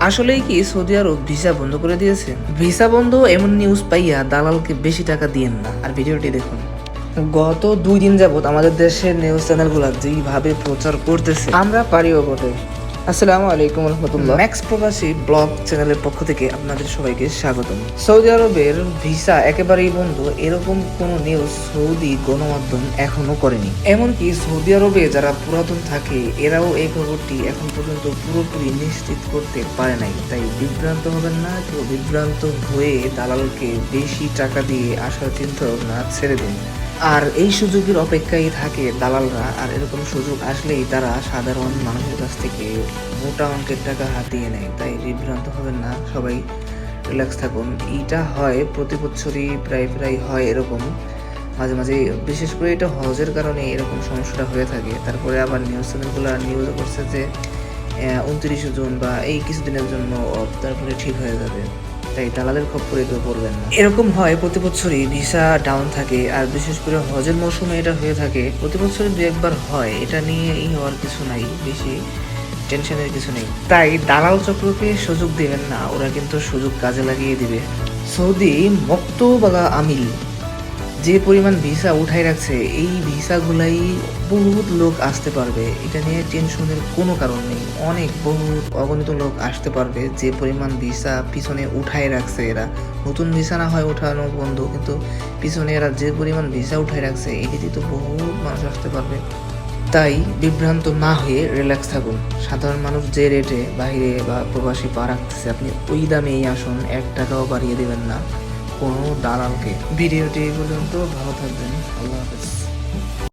আসলেই কি সৌদি আরব ভিসা বন্ধ করে দিয়েছে? ভিসা বন্ধ এমন নিউজ পাইয়া দালালকে বেশি টাকা দিয়েন না। আর ভিডিওটি দেখুন। গত 2 দিন যাবত আমাদের দেশের নিউজ চ্যানেলগুলো যেইভাবে প্রচার করতেছে, আমরা পারিও বটে। আসসালামু আলাইকুম রহমতুল্লাহ। ম্যাক্স প্রবাসী ব্লগ চ্যানেলের পক্ষ থেকে আপনাদের সবাইকে স্বাগতম। সৌদি আরবের ভিসা একেবারেই বন্ধ এরকম কোনো নিউজ সৌদি গণমাধ্যম এখনো করেনি। এমনকি সৌদি আরবে যারা পুরাতন থাকে এরাও এই খবরটি এখন পর্যন্ত পুরোপুরি নিশ্চিত করতে পারে নাই। তাই বিভ্রান্ত হবেন না, কেউ বিভ্রান্ত হয়ে দালালকে বেশি টাকা দিয়ে আসার চিন্তা ভাবনা ছেড়ে দিন। আর এই সুযোগের অপেক্ষায় থাকে দালালরা। আর এরকম সুযোগ আসলেই তারা সাধারণ মানুষের কাছ থেকে মোটা অঙ্কের টাকা হাতিয়ে নেয়। তাই বিভ্রান্ত হবেন না, সবাই রিল্যাক্স থাকুন। এইটা হয় প্রতি বছরই, প্রায় হয় এরকম। মাঝে মাঝে বিশেষ করে এটা হজের কারণে এরকম সমস্যাটা হয়ে থাকে। তারপরে আবার নিউজ চ্যানেলগুলো নিউজ করছে যে 29 জুন বা এই কিছুদিনের জন্য তারপরে ঠিক হয়ে যাবে। তাই দালালের খপ্পরে কেউ পড়বেন না। এরকম হয় প্রতি বছরই, ভিসা ডাউন থাকে। আর বিশেষ করে হজের মৌসুমে এটা হয়ে থাকে প্রতি বছরই, 2-1বার হয়। এটা নিয়ে হওয়ার কিছু নাই, বেশি টেনশনের কিছু নেই। তাই দালাল চক্রকে সুযোগ দিবেন না, ওরা কিন্তু সুযোগ কাজে লাগিয়ে দিবে। সৌদি মক্তবালা আমিল যে পরিমাণ ভিসা উঠাই রাখছে, এই ভিসাগুলাই বহুত লোক আসতে পারবে। এটা নিয়ে টেনশনের কোনো কারণ নেই। বহুত অগণিত লোক আসতে পারবে। যে পরিমাণ ভিসা পিছনে উঠাই রাখছে এরা, নতুন ভিসা না হয় উঠানো বন্ধ, কিন্তু পিছনে এরা যে পরিমাণ ভিসা উঠাই রাখছে এটিতে তো বহুত মানুষ আসতে পারবে। তাই বিভ্রান্ত না হয়ে রিল্যাক্স থাকুন। সাধারণ মানুষ যে রেটে বাইরে বা প্রবাসী পা রাখতেছে, আপনি ওই দামেই আসুন, 1 টাকাও বাড়িয়ে দেবেন না কোনো দালালকে। ভিডিওটি এই পর্যন্ত, ভালো থাকবেন, আল্লাহ হাফেজ।